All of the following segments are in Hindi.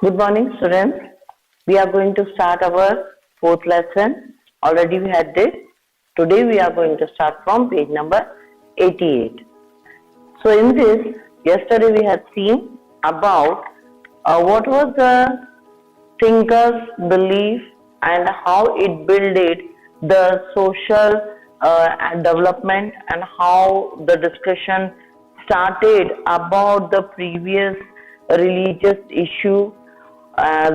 Good morning, students. We are going to start our fourth lesson. Already we had this. Today we are going to start from page number 88. So in this, yesterday we had seen about what was the thinker's belief and how it builded the social development and how the discussion started about the previous religious issue.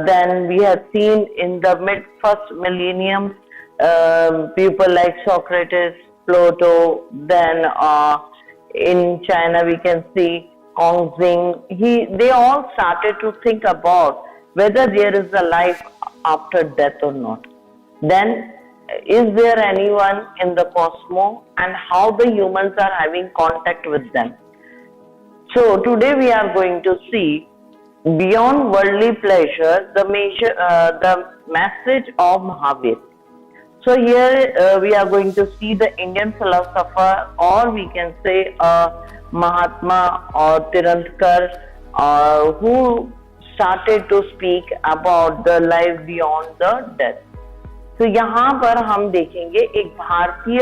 Then we have seen in the first millennium people like Socrates, Plato. Then in China we can see Kongzing. They all started to think about whether there is a life after death or not. Then is there anyone in the cosmos and how the humans are having contact with them. So today we are going to see beyond worldly pleasure the message of Mahavir. So here we are going to see the Indian philosopher, or we can say Mahatma or Tirandkar, who started to speak about the life beyond the death. तो यहाँ पर हम देखेंगे एक भारतीय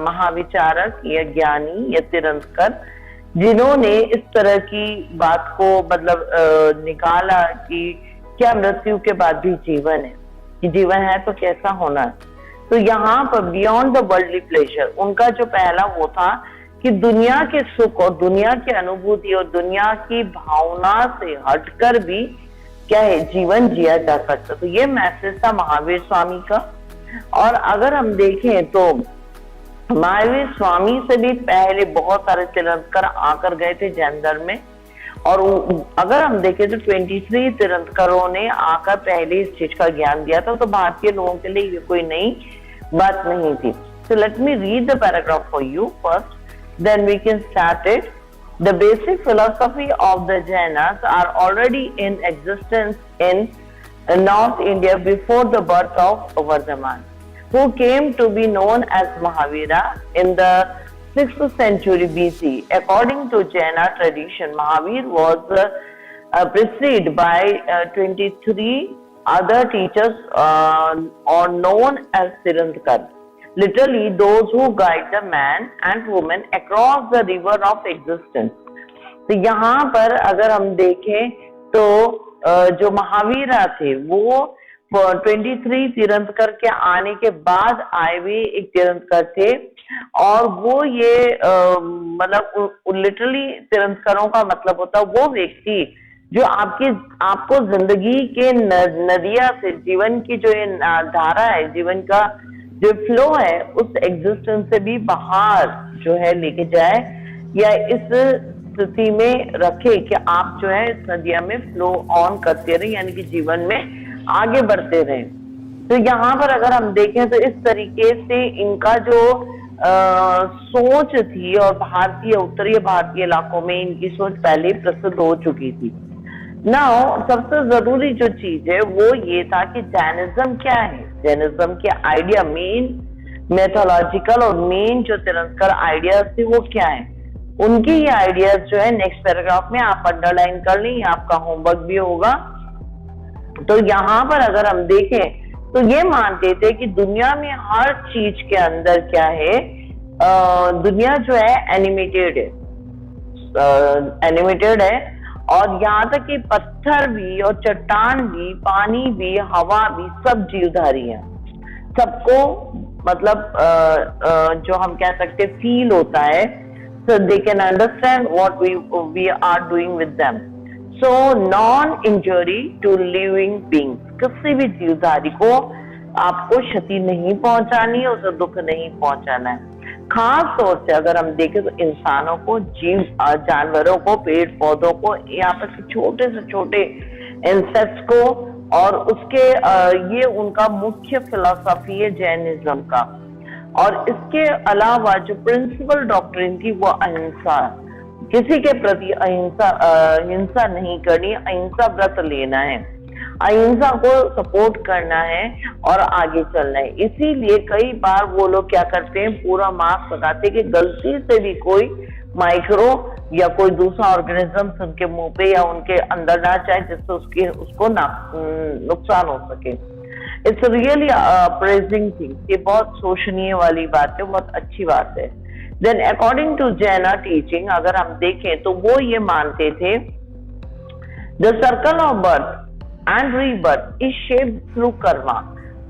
महाविचारक या ज्ञानी या तिरंदकर जिन्होंने इस तरह की बात को मतलब निकाला कि क्या मृत्यु के बाद भी जीवन है, कि जीवन है तो कैसा होना है। तो यहाँ पर बियॉन्ड द वर्ल्डली प्लेजर उनका जो पहला वो था कि दुनिया के सुख और दुनिया की अनुभूति और दुनिया की भावना से हटकर भी क्या है जीवन जिया जा सकता। तो ये मैसेज था महावीर स्वामी का। और अगर हम देखें तो महावीर स्वामी से भी पहले बहुत सारे तिरंदकर आकर गए थे जैन धर्म में। और अगर हम देखें तो 23 तिरंदकरों ने आकर पहले इस चीज का ज्ञान दिया था। तो भारतीय लोगों के लिए ये कोई नई बात नहीं थी। So let me read the paragraph for you first, then we can start it. The basic philosophy of the Jainas are already in existence in North India before the birth of Vardhaman, who came to be known as Mahavira in the 6th century BC. According to Jaina tradition, Mahavir was preceded by 23 other teachers or known as Tirandkar. Literally, those who guide the man and woman across the river of existence. तो यहाँ पर अगर हम देखें तो जो महावीरा थे वो 23 तिरंदकर के आने के बाद आए हुए एक तिरंदकर थे। और वो ये मतलब लिटरली तिरंदकरों का मतलब होता है वो व्यक्ति जो आपको जिंदगी के नदिया से जीवन की जो ये धारा है, जीवन का जो फ्लो है उस एग्जिस्टेंस से भी बाहर जो है लेके जाए या इस स्थिति में रखे कि आप जो है इस नदिया में फ्लो ऑन करते रहे, यानी कि जीवन में आगे बढ़ते रहे। तो यहाँ पर अगर हम देखें तो इस तरीके से इनका जो सोच थी और भारतीय उत्तरी भारतीय इलाकों में इनकी सोच पहले प्रसिद्ध हो चुकी थी। नाउ सबसे जरूरी जो चीज है वो ये था कि जैनिज्म क्या है, जैनिज्म के आइडिया मेन मेथोलॉजिकल और मेन जो तिरंदकर आइडियाज थे वो क्या है। उनके ये आइडियाज जो है नेक्स्ट पैराग्राफ में आप अंडरलाइन कर लें, आपका होमवर्क भी होगा। तो यहाँ पर अगर हम देखें तो ये मानते थे कि दुनिया में हर चीज के अंदर क्या है, दुनिया जो है एनिमेटेड है और यहाँ तक कि पत्थर भी और चट्टान भी, पानी भी, हवा भी सब जीवधारी है। सबको मतलब जो हम कह सकते फील होता है, so they can understand what we are doing with them. So non-injury to living beings, किसी भी जीवधारी को आपको क्षति नहीं पहुंचानी है, उसे दुख नहीं पहुंचाना है। खास तौर से अगर हम देखें तो इंसानों को, जानवरों को, पेड़ पौधों को, यहाँ पर छोटे से छोटे इंसेक्ट्स को, और उसके ये उनका मुख्य फिलॉसफी है जैनिज्म का। और इसके अलावा जो प्रिंसिपल डॉक्ट्रिन थी वो अहिंसा, किसी के प्रति हिंसा नहीं करनी, अहिंसा व्रत लेना है, अहिंसा को सपोर्ट करना है और आगे चलना है। इसीलिए कई बार वो लोग क्या करते हैं, पूरा मास्क लगाते कि गलती से भी कोई माइक्रो या कोई दूसरा ऑर्गेनिज्म उनके मुंह पे या उनके अंदर ना जाए जिससे उसको नुकसान हो सके। इट्स रियली प्रेजिंग थिंग, ये बहुत शोषणीय वाली बात है, बहुत अच्छी बात है। देन अकॉर्डिंग टू जैना टीचिंग अगर हम देखें तो वो ये मानते थे the circle of birth and rebirth is shaped through Karma.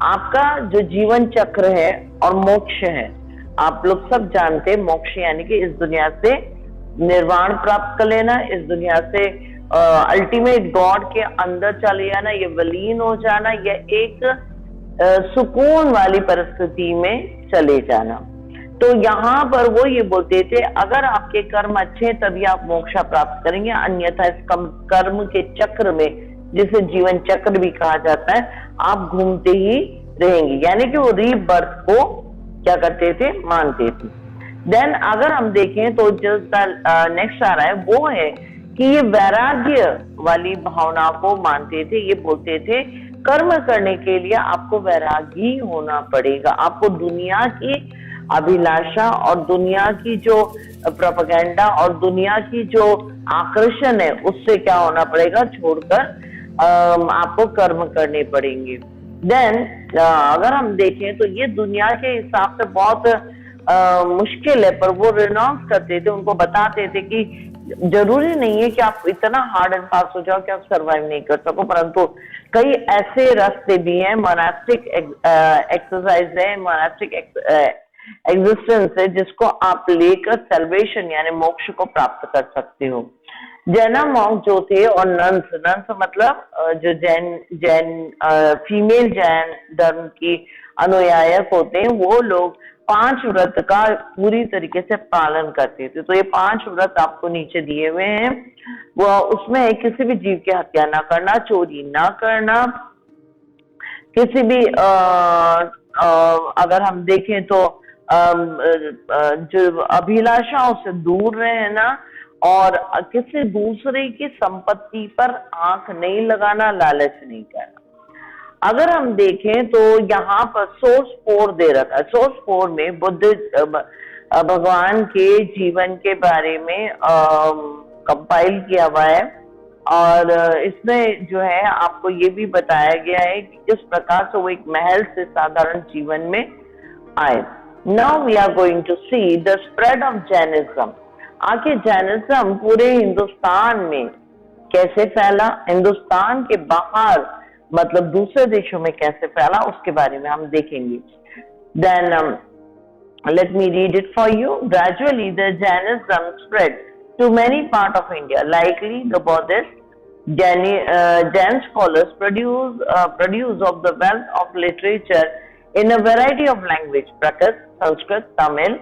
आपका जो जीवन चक्र है और मोक्ष है, आप लोग सब जानते हैं मोक्ष यानी कि इस दुनिया से निर्वाण प्राप्त कर लेना, इस दुनिया से अल्टीमेट गॉड के अंदर चले जाना, ये विलीन हो जाना, या एक सुकून वाली परिस्थिति में चले जाना। तो यहाँ पर वो ये बोलते थे अगर आपके कर्म अच्छे तभी आप मोक्षा प्राप्त करेंगे, अन्यथा इस कर्म के चक्र में, जिसे जीवन चक्र भी कहा जाता है, आप घूमते ही रहेंगे। यानी कि वो रीबर्थ को क्या करते थे, मानते थे। देन अगर हम देखें तो जो नेक्स्ट आ रहा है वो है कि ये वैराग्य वाली भावना को मानते थे। ये बोलते थे कर्म करने के लिए आपको वैरागी होना पड़ेगा, आपको दुनिया की अभिलाषा और दुनिया की जो प्रोपेगेंडा और दुनिया की जो आकर्षण है उससे क्या होना पड़ेगा, छोड़कर आपको कर्म करने पड़ेंगे। देन अगर हम देखें तो ये दुनिया के हिसाब से बहुत मुश्किल है, पर वो रिनाउंस करते थे, उनको बताते थे कि जरूरी नहीं है कि आप इतना हार्ड एंड फास्ट हो जाओ कि आप सरवाइव नहीं कर सको, परंतु कई ऐसे रास्ते भी हैं, मोनास्टिक एक्सरसाइज है, मोनास्टिक एग्जिस्टेंस है, जिसको आप लेकर सेल्वेशन यानी मोक्ष को प्राप्त कर सकते हो। जैना मॉन्क जो थे और नंस मतलब जो जैन फीमेल जैन धर्म की अनुयायक होते हैं, वो लोग 5 व्रत का पूरी तरीके से पालन करते थे। तो ये 5 व्रत आपको नीचे दिए हुए हैं। वो उसमें है किसी भी जीव की हत्या ना करना, चोरी ना करना, किसी भी अगर हम देखें तो जो अभिलाषाओं से दूर रहना और किसी दूसरे की संपत्ति पर आंख नहीं लगाना, लालच नहीं करना। अगर हम देखें तो यहाँ पर सोर्स 4 दे रखा है। सोर्स 4 में बुद्ध भगवान के जीवन के बारे में कंपाइल किया हुआ है और इसमें जो है आपको ये भी बताया गया है कि किस प्रकार से वो एक महल से साधारण जीवन में आए। Now we are going to see the spread of Jainism. आखिर जैनिज्म पूरे हिंदुस्तान में कैसे फैला, हिंदुस्तान के बाहर मतलब दूसरे देशों में कैसे फैला, उसके बारे में हम देखेंगे। Then let me read it for you. Gradually the Jainism spread to many part of India. Likely the Buddhist Jain scholars produce of the wealth of literature in a variety of language, Prakrit, Sanskrit, Tamil.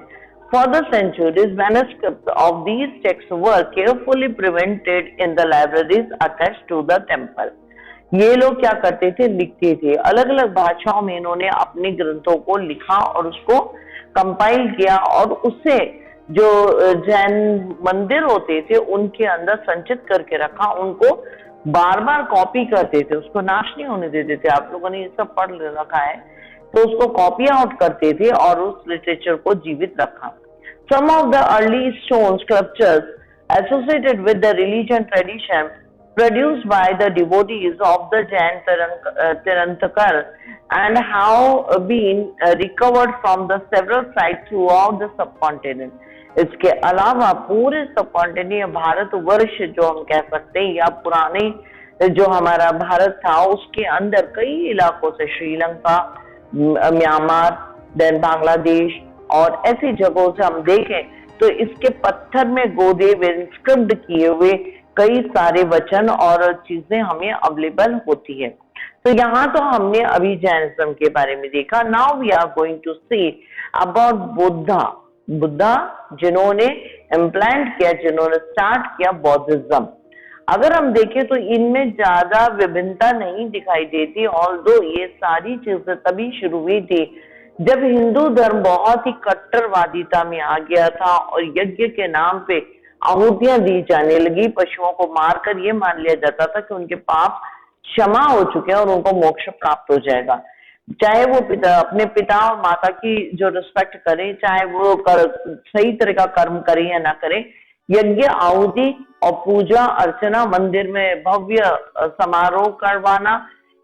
For the centuries, manuscripts of these texts were carefully preserved in the libraries attached to the temple. ये लोग क्या करते थे, लिखते थे। अलग अलग भाषाओं में इन्होंने अपने ग्रंथों को लिखा और उसको कंपाइल किया और उससे जो जैन मंदिर होते थे उनके अंदर संचित करके रखा, उनको बार बार कॉपी करते थे, उसको नाश नहीं होने देते थे। आप लोगों ने ये सब पढ़ रखा है, तो उसको कॉपी आउट करते थे और उस लिटरेचर को जीवित रखा। Some of the early stone sculptures associated with the religion tradition produced by the devotees of the Jain Tirthankar and have been recovered from the several sites throughout the subcontinent. इसके अलावा पूरे सबकॉन्टिनेंट भारतवर्ष जो हम कह सकते हैं या पुराने जो हमारा भारत था उसके अंदर कई इलाकों से, श्रीलंका, म्यांमार, देन बांग्लादेश और ऐसी जगहों से हम देखें तो इसके पत्थर में गोदे इंस्क्रिप्ट किए हुए कई सारे वचन और चीजें हमें अवेलेबल होती है। तो यहाँ तो हमने अभी जैनिज्म के बारे में देखा। Now we are going to see about Buddha जिन्होंने इम्प्लांट किया, जिन्होंने स्टार्ट किया बौद्धिज्म। अगर हम देखें तो इनमें ज्यादा विभिन्नता नहीं दिखाई देती, ऑल्दो ये सारी चीजें तभी शुरू हुई थी जब हिंदू धर्म बहुत ही कट्टरवादिता में आ गया था और यज्ञ के नाम पे आहुतियां दी जाने लगी। पशुओं को मारकर ये मान लिया जाता था कि उनके पाप क्षमा हो चुके हैं और उनको मोक्ष प्राप्त हो जाएगा। चाहे वो अपने पिता और माता की जो रिस्पेक्ट करें, चाहे वो सही तरह का कर्म करें या ना करें, यज्ञ आहुति और पूजा अर्चना, मंदिर में भव्य समारोह करवाना,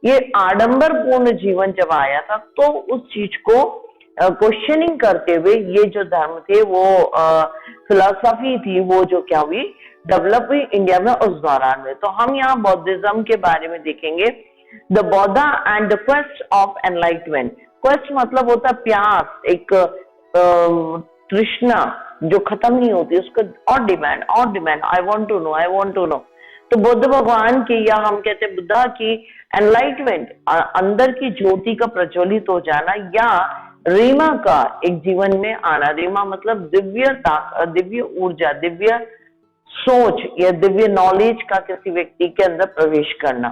ये आडंबर पूर्ण जीवन जब आया था तो उस चीज को क्वेश्चनिंग करते हुए ये जो धर्म थे, वो फिलोसफी थी, वो जो क्या हुई, डेवलप हुई इंडिया में उस दौरान में। तो हम यहाँ बौद्धिज्म के बारे में देखेंगे। The Buddha and the quest of enlightenment. Quest मतलब होता है प्यास, एक तृष्णा जो खत्म नहीं होती, उसका और demand, I want to know, I want to know. तो बुद्ध भगवान की, या हम कहते हैं बुद्धा की, एनलाइटमेंट, अंदर की ज्योति का प्रज्वलित हो जाना, या रीमा का एक जीवन में आना। रीमा मतलब दिव्य ऊर्जा, दिव्य सोच या दिव्य नॉलेज का किसी व्यक्ति के अंदर प्रवेश करना।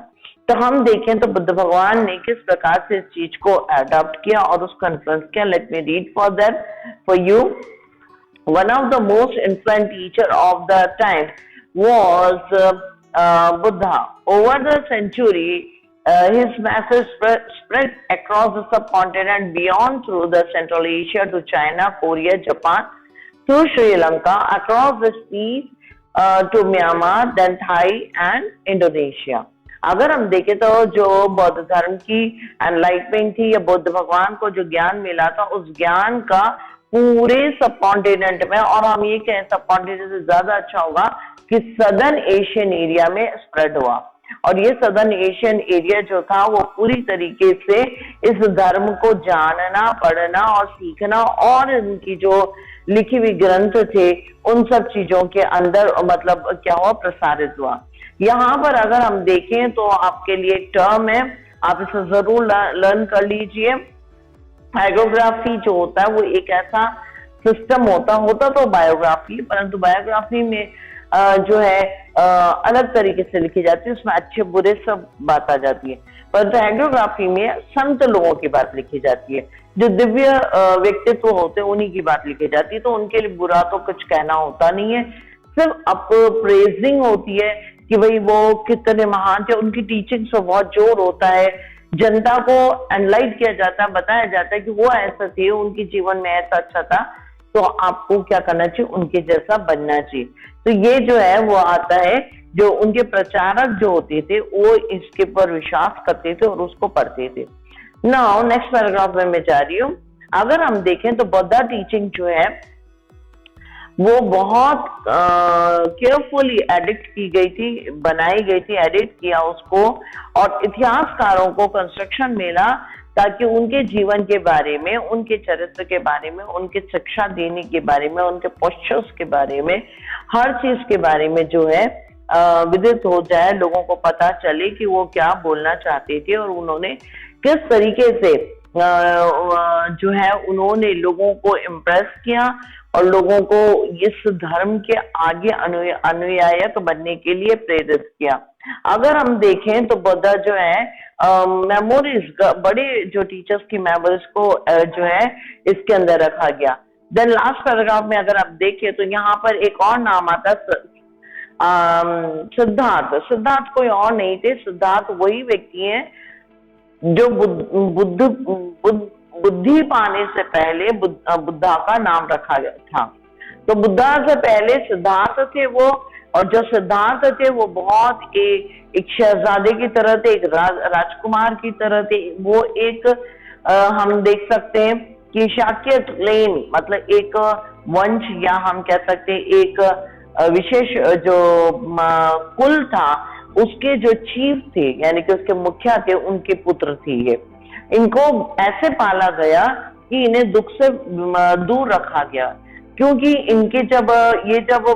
तो हम देखें तो बुद्ध भगवान ने किस प्रकार से इस चीज को अडॉप्ट किया और उसका इन्फ्लुएंस किया। Late me read for you. One of the most influential teacher of the time was Buddha. Over the century, his message spread across the subcontinent beyond through the Central Asia to China, Korea, Japan, through Sri Lanka, across the seas to Myanmar, then Thai and Indonesia. अगर हम देखें तो जो बौद्ध धर्म की एनलाइटमेंट थी, या बुद्ध भगवान को जो ज्ञान मिला था, उस ज्ञान का पूरे सब कॉन्टिनेंट में, और हम ये कहें सब कॉन्टिनेंट से ज्यादा अच्छा होगा कि सदर्न एशियन एरिया में स्प्रेड हुआ। और ये सदर्न एशियन एरिया जो था वो पूरी तरीके से इस धर्म को जानना, पढ़ना और सीखना, और इनकी जो लिखी हुई ग्रंथ थे उन सब चीजों के अंदर मतलब क्या हुआ, प्रसारित हुआ। यहाँ पर अगर हम देखें तो आपके लिए एक टर्म है, आप इसे जरूर लर्न कर लीजिए। हाइड्रोग्राफी जो होता है वो एक ऐसा सिस्टम होता तो बायोग्राफी, परंतु बायोग्राफी में जो है अलग तरीके से लिखी जाती है, उसमें अच्छे बुरे सब बात आ जाती है। परंतु हाइड्रोग्राफी में संत लोगों की बात लिखी जाती है, जो दिव्य व्यक्तित्व होते हैं उन्हीं की बात लिखी जाती है। तो उनके लिए बुरा तो कुछ कहना होता नहीं है, सिर्फ अप प्रेजिंग होती है कि भाई वो कितने महान थे, उनकी टीचिंग से बहुत जोर होता है, जनता को एनलाइट किया जाता है, बताया जाता है कि वो ऐसा थे, उनके जीवन में ऐसा अच्छा था, तो आपको क्या करना चाहिए, उनके जैसा बनना चाहिए। तो ये जो है वो आता है, जो उनके प्रचारक जो होते थे वो इसके पर विश्वास करते थे और उसको पढ़ते थे। नाउ नेक्स्ट पैराग्राफ में मैं जा रही हूँ। अगर हम देखें तो बौद्धा टीचिंग जो है वो बहुत केयरफुली एडिट की गई थी, बनाई गई थी, एडिट किया उसको, और इतिहासकारों को कंस्ट्रक्शन मिला ताकि उनके जीवन के बारे में, उनके चरित्र के बारे में, उनके शिक्षा देने के बारे में, उनके पोस्चर्स के बारे में, हर चीज के बारे में जो है विदित हो जाए, लोगों को पता चले कि वो क्या बोलना चाहते थे और उन्होंने किस तरीके से जो है उन्होंने लोगों को इम्प्रेस किया और लोगों को इस धर्म के आगे अनुयायक बनने के लिए प्रेरित किया। अगर हम देखें तो बुद्धा जो है मेमोरीज, बड़े जो टीचर्स की मेमोरीज को जो है इसके अंदर रखा गया। देन लास्ट पैराग्राफ में अगर आप देखें तो यहाँ पर एक और नाम आता है सिद्धार्थ। सिद्धार्थ कोई और नहीं थे, सिद्धार्थ वही व्यक्ति हैं जो बुद्धि पाने से पहले बुद्धा का नाम रखा गया था। तो बुद्धा से पहले सिद्धार्थ थे वो, और जो सिद्धार्थ थे वो बहुत एक शहजादे की तरह थे, एक राजकुमार की तरह थे। वो एक हम देख सकते हैं कि शाक्य क्लेन मतलब एक वंश, या हम कह सकते हैं एक विशेष जो कुल था उसके जो चीफ थे, यानी कि उसके मुखिया थे, उनके पुत्र थे ये। इनको ऐसे पाला गया कि इन्हें दुख से दूर रखा गया, क्योंकि इनके जब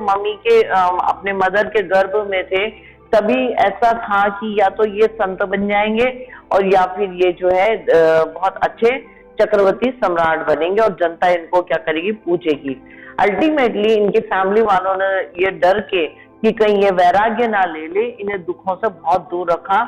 मम्मी के अपने मदर के गर्भ में थे तभी ऐसा था कि या तो ये संत बन जाएंगे और या फिर ये जो है बहुत अच्छे चक्रवर्ती सम्राट बनेंगे और जनता इनको क्या करेगी, पूजेगी। अल्टीमेटली इनके फैमिली वालों ने ये डर के कि कहीं ये वैराग्य ना ले ले, इन्हें दुखों से बहुत दूर रखा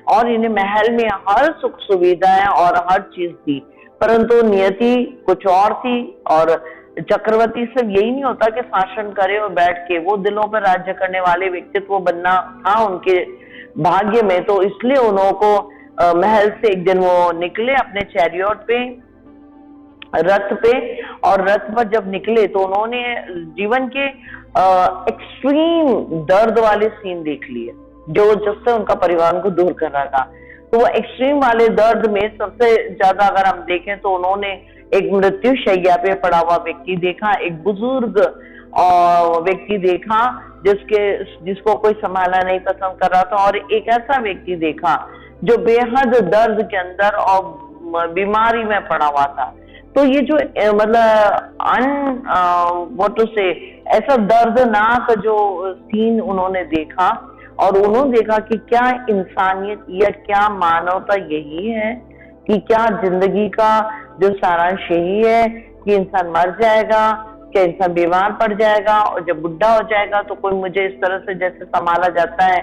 और इन्हें महल में हर सुख सुविधाएं और हर चीज दी। परंतु नियति कुछ और थी, और चक्रवर्ती सिर्फ यही नहीं होता कि शासन करे और बैठ के, वो दिलों पर राज्य करने वाले व्यक्तित्व बनना था उनके भाग्य में। तो इसलिए उन्हों को महल से एक दिन वो निकले अपने चैरियट पे, रथ पे, और रथ पर जब निकले तो उन्होंने जीवन के एक्सट्रीम दर्द वाले सीन देख लिए जो जिससे उनका परिवार उनको दूर कर रहा था। तो वो एक्सट्रीम वाले दर्द में सबसे ज्यादा अगर हम देखें तो उन्होंने एक मृत्यु शैया पे पड़ा हुआ व्यक्ति देखा, एक बुजुर्ग व्यक्ति देखा जिसको कोई संभालना नहीं पसंद कर रहा था, और एक ऐसा व्यक्ति देखा जो बेहद दर्द के अंदर और बीमारी में पड़ा हुआ था। तो ये जो मतलब व्हाट टू से ऐसा दर्दनाक जो सीन उन्होंने देखा, और उन्होंने देखा कि क्या इंसानियत या क्या मानवता यही है, कि क्या जिंदगी का जो सारांश यही है कि इंसान मर जाएगा, क्या इंसान बीमार पड़ जाएगा और जब बुढ़ा हो जाएगा तो कोई मुझे इस तरह से जैसे संभाला जाता है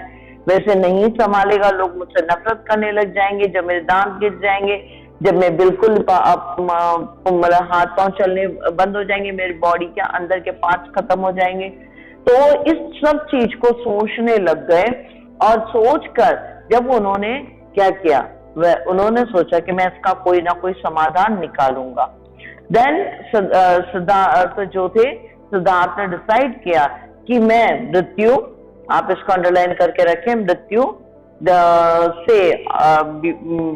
वैसे नहीं संभालेगा, लोग मुझसे नफरत करने लग जाएंगे, जब मेरे दांत गिर जाएंगे, जब मैं बिल्कुल मतलब हाथ पांव चलने बंद हो जाएंगे, मेरी बॉडी के अंदर के पार्ट्स खत्म हो जाएंगे। तो इस सब चीज को सोचने लग गए, और सोचकर जब उन्होंने क्या किया, वह उन्होंने सोचा कि मैं इसका कोई ना कोई समाधान निकालूंगा। देन सिद्धार्थ जो थे, सिद्धार्थ ने डिसाइड किया कि मैं मृत्यु, आप इसको अंडरलाइन करके रखें, मृत्यु से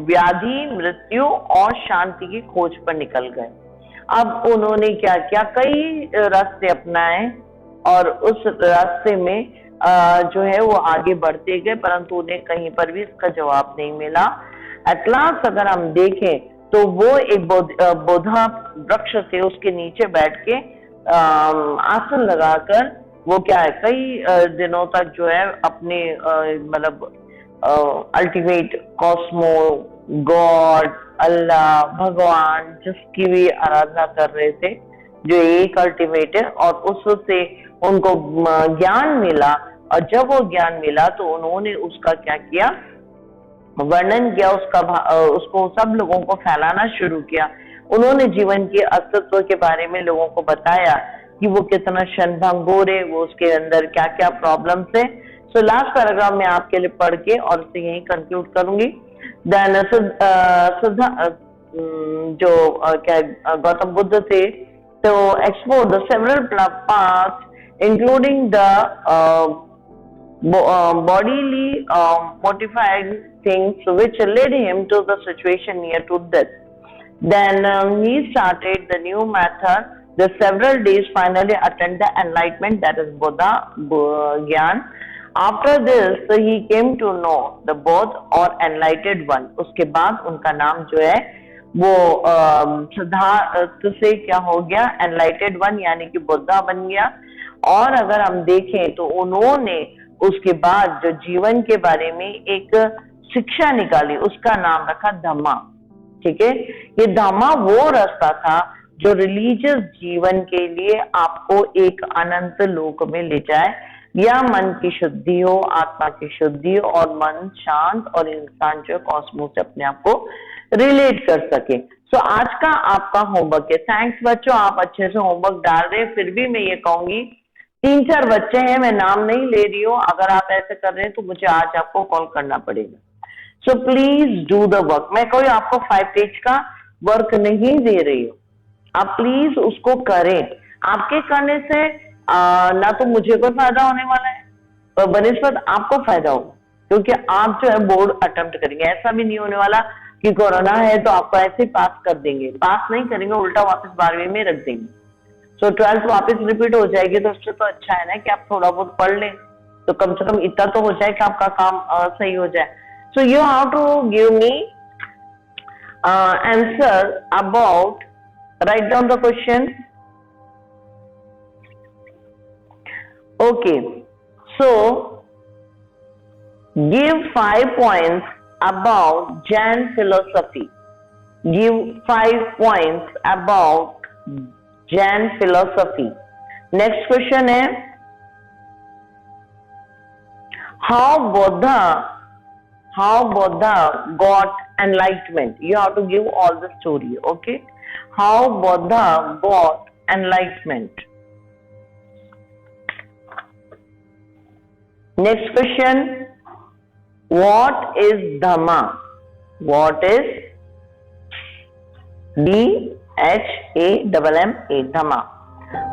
व्याधि, मृत्यु और शांति की खोज पर निकल गए। अब उन्होंने क्या किया, कई रास्ते अपनाए और उस रास्ते में जो है वो आगे बढ़ते गए, परंतु उन्हें कहीं पर भी इसका जवाब नहीं मिला। एट लास्ट अगर हम देखें तो वो एक बोधा वृक्ष थे, उसके नीचे बैठ के आसन लगाकर वो क्या है कई दिनों तक जो है अपने मतलब अल्टीमेट कॉस्मो, गॉड, अल्लाह, भगवान जिसकी भी आराधना कर रहे थे, जो एक अल्टीमेट है, और उससे उनको ज्ञान मिला। और जब वो ज्ञान मिला तो उन्होंने उसका क्या किया, वर्णन किया, उसको सब लोगों को फैलाना शुरू किया। उन्होंने जीवन के अस्तित्व के बारे में लोगों को बताया कि वो कितना क्षणभंगुर है, वो उसके अंदर क्या क्या प्रॉब्लम्स है। सो लास्ट पैराग्राफ में आपके लिए पढ़ के और उसे यही कंक्लूड करूंगी। देन जो क्या गौतम बुद्ध थे, तो explore the several paths including the bodily mortifying things which led him to the situation near to death. Then he started the new method. The several days finally attained the enlightenment, that is Buddha Gyan. After this he came to know the both or enlightened one. उसके बाद उनका नाम जो है वो सिद्धार्थ से क्या हो गया, enlightened one यानी कि बुद्धा बन गया। और अगर हम देखें तो उन्होंने उसके बाद जो जीवन के बारे में एक शिक्षा निकाली, उसका नाम रखा धम्मा। ठीक है, ये धम्मा वो रास्ता था जो रिलीजियस जीवन के लिए आपको एक अनंत लोक में ले जाए, या मन की शुद्धि हो, आत्मा की शुद्धि हो, और मन शांत और इंसान जो कॉस्मोस से अपने आप को रिलेट कर सके। सो आज का आपका होमवर्क है। थैंक्स बच्चों, आप अच्छे से होमवर्क डाल रहे हैं। फिर भी मैं ये कहूंगी 3-4 बच्चे हैं, मैं नाम नहीं ले रही हूँ, अगर आप ऐसे कर रहे हैं तो मुझे आज आपको कॉल करना पड़ेगा। So please do the work. मैं कोई आपको 5 पेज का वर्क नहीं दे रही हूँ, आप प्लीज उसको करें। आपके करने से ना तो मुझे कोई फायदा होने वाला है, और बनिस्बत आपको फायदा होगा, क्योंकि आप जो है बोर्ड अटेम्प्ट करेंगे। ऐसा भी नहीं होने वाला कि कोरोना है तो आपको ऐसे पास कर देंगे, पास नहीं करेंगे, उल्टा वापस 12वीं में रख देंगे। सो 12th वापस रिपीट हो जाएगी, तो उससे तो अच्छा है ना कि आप थोड़ा बहुत पढ़ लें, तो कम से कम इतना तो हो जाए कि आपका काम सही हो जाए। So you have to give me answer about, write down the question. Okay, so give 5 points about Jain philosophy. Give 5 points about Jain philosophy. Next question है, how Buddha got enlightenment. You have to give all the story, okay? How Buddha got enlightenment. Next question, what is Dhamma? What is DHAMMA?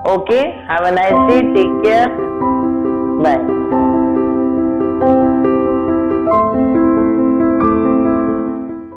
Okay, have a nice day. Take care. Bye.